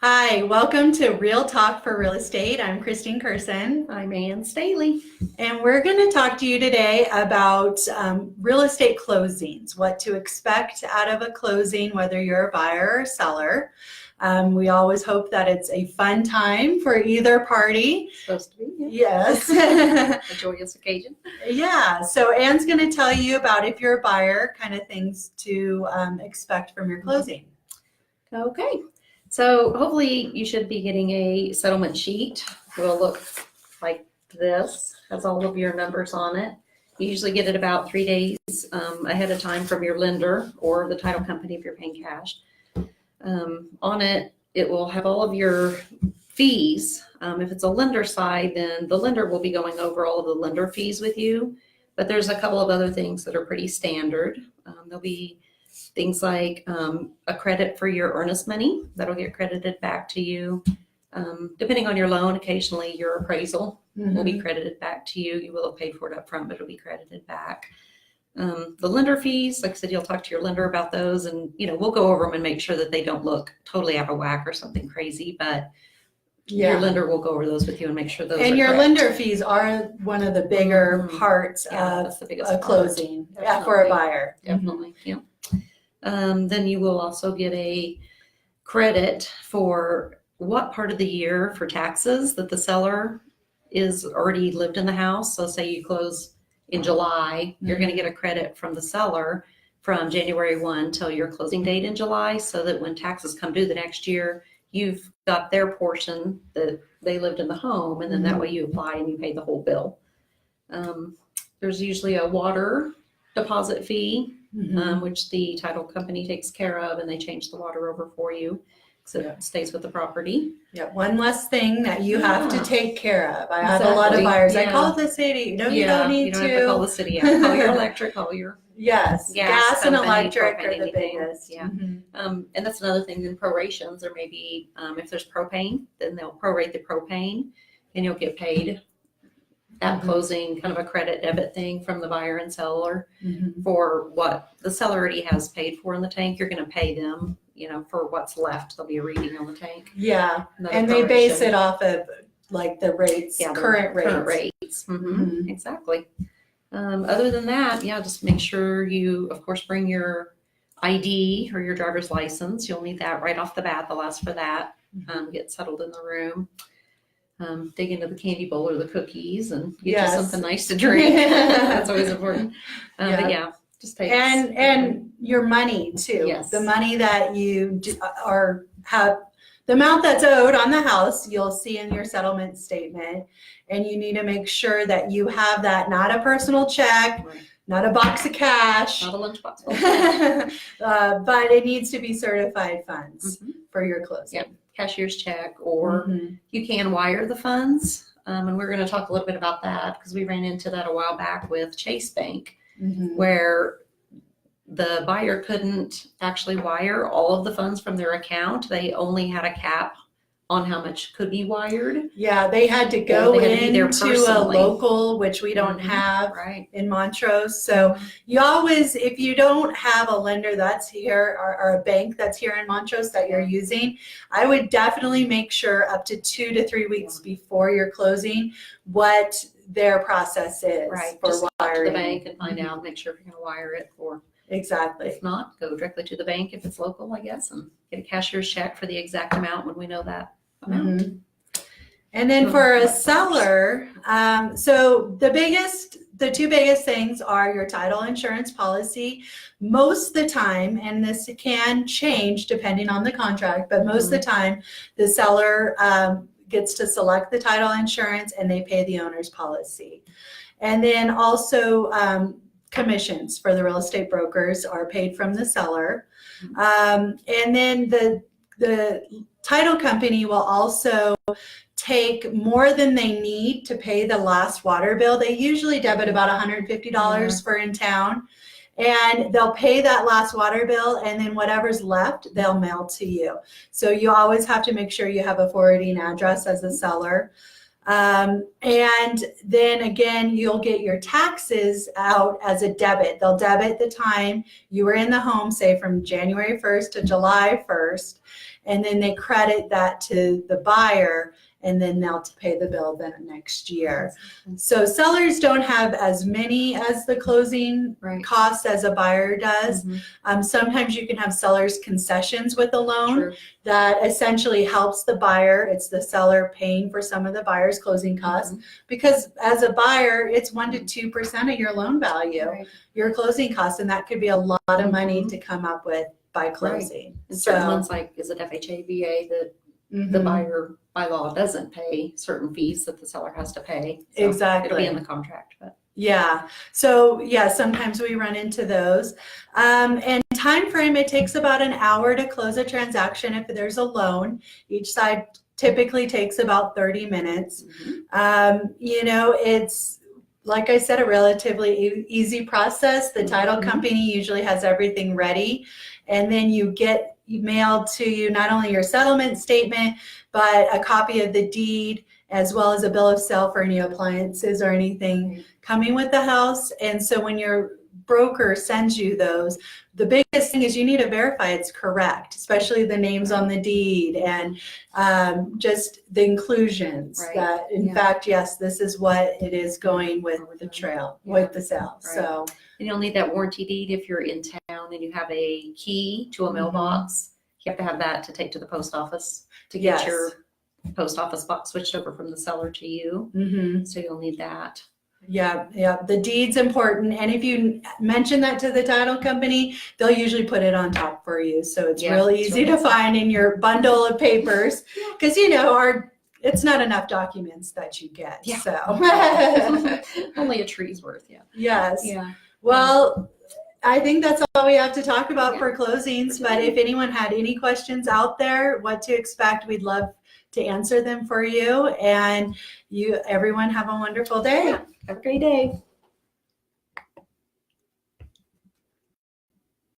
Hi, welcome to Real Talk for Real Estate. I'm Christine Kersen. I'm Staley. And we're going to talk to you today about real estate closings, what to expect out of a closing, whether you're a buyer or seller. We always hope that it's a fun time for either party. Supposed to be, yeah. Yes. A joyous occasion. Yeah, so Anne's going to tell you about, if you're a buyer, kind of things to expect from your closing. Okay. So hopefully you should be getting a settlement sheet. It will look like this. Has all of your numbers on it. You usually get it about 3 days ahead of time from your lender or the title company if you're paying cash. On it, it will have all of your fees. If it's a lender side, then the lender will be going over all of the lender fees with you. But there's a couple of other things that are pretty standard. There'll be things like a credit for your earnest money that'll get credited back to you. Depending on your loan, occasionally your appraisal will be credited back to you. You will have paid for it up front, but it'll be credited back. The lender fees, like I said, you'll talk to your lender about those, and we'll go over them and make sure that they don't look totally out of whack or something crazy, but your lender will go over those with you and make sure those and are your correct. Lender fees are one of the bigger parts of a closing for a buyer. Definitely, yeah. Then you will also get a credit for what part of the year for taxes that the seller is already lived in the house. So say you close in July, you're going to get a credit from the seller from January 1 till your closing date in July, so that when taxes come due the next year, you've got their portion that they lived in the home, and then that way you apply and you pay the whole bill. There's usually a water deposit fee, which the title company takes care of, and they change the water over for you so it stays with the property. Yeah, one less thing that you have to take care of. I have a lot of buyers. I call the city. No, you don't need you don't have to call the city. Call your electric, call your gas and company, electric propane, are the anything. biggest. Yeah. And that's another thing in prorations. There may be, if there's propane, then they'll prorate the propane, and you'll get paid at closing, kind of a credit debit thing from the buyer and seller for what the seller already has paid for in the tank. You're going to pay them, for what's left. There'll be a reading on the tank. Yeah, and they base it off of like the rates, current rates. Exactly. Other than that, just make sure you, of course, bring your ID or your driver's license. You'll need that right off the bat. They'll ask for that. Get settled in the room. Dig into the candy bowl or the cookies and get you something nice to drink. That's always important. But just take and your money too. Yes. The money that you have, the amount that's owed on the house, you'll see in your settlement statement, and you need to make sure that you have that, not a personal check, not a box of cash, not a lunchbox, but it needs to be certified funds for your closing. Yep. Cashier's check, or you can wire the funds. And we're going to talk a little bit about that because we ran into that a while back with Chase Bank, where the buyer couldn't actually wire all of the funds from their account. They only had a cap on how much could be wired. Yeah, they had to go into a local, which we don't have in Montrose. So you always, if you don't have a lender that's here or a bank that's here in Montrose that you're using, I would definitely make sure up to 2 to 3 weeks before your closing what their process is for just wiring. To the bank and find out, make sure if you're going to wire it, or exactly. If not, go directly to the bank if it's local, I guess, and get a cashier's check for the exact amount when we know that amount. And then for a seller, so the two biggest things are your title insurance policy. Most of the time, and this can change depending on the contract, but most of the time the seller gets to select the title insurance and they pay the owner's policy. And then also commissions for the real estate brokers are paid from the seller. And then the title company will also take more than they need to pay the last water bill. They usually debit about $150 for in town, and they'll pay that last water bill, and then whatever's left, they'll mail to you. So you always have to make sure you have a forwarding address as a seller. And then again, you'll get your taxes out as a debit. They'll debit the time you were in the home, say from January 1st to July 1st. and then they credit that to the buyer, and then they'll pay the bill the next year. So sellers don't have as many as the closing Right. costs as a buyer does. Sometimes you can have sellers concessions with a loan True. that essentially helps the buyer. It's the seller paying for some of the buyer's closing costs, because as a buyer, it's 1 to 2% of your loan value, Right. your closing costs, and that could be a lot of money to come up with by closing. And certain ones, like, is it FHA, VA, that the buyer by law doesn't pay certain fees that the seller has to pay. So Exactly. It'll be in the contract, but. Yeah. So yeah, sometimes we run into those. And time frame, it takes about an hour to close a transaction if there's a loan. Each side typically takes about 30 minutes. You know, it's, like I said, a relatively easy process. The title company usually has everything ready, and then you get emailed to you not only your settlement statement, but a copy of the deed, as well as a bill of sale for any appliances or anything coming with the house. And so when your broker sends you those, the biggest thing is you need to verify it's correct, especially the names on the deed and just the inclusions that, in fact, yes, this is what it is going with the trail, with the sale. So. And you'll need that warranty deed if you're in town and you have a key to a mailbox. You have to have that to take to the post office to get your post office box switched over from the seller to you. So you'll need that. Yeah, the deed's important. And if you mention that to the title company, they'll usually put it on top for you. So it's really easy to find in your bundle of papers, because, you know, it's not enough documents that you get. So only a tree's worth. Yes. Well, I think that's all we have to talk about for closings. But if anyone had any questions out there, what to expect, we'd love to answer them for you. And everyone have a wonderful day. Have a great day.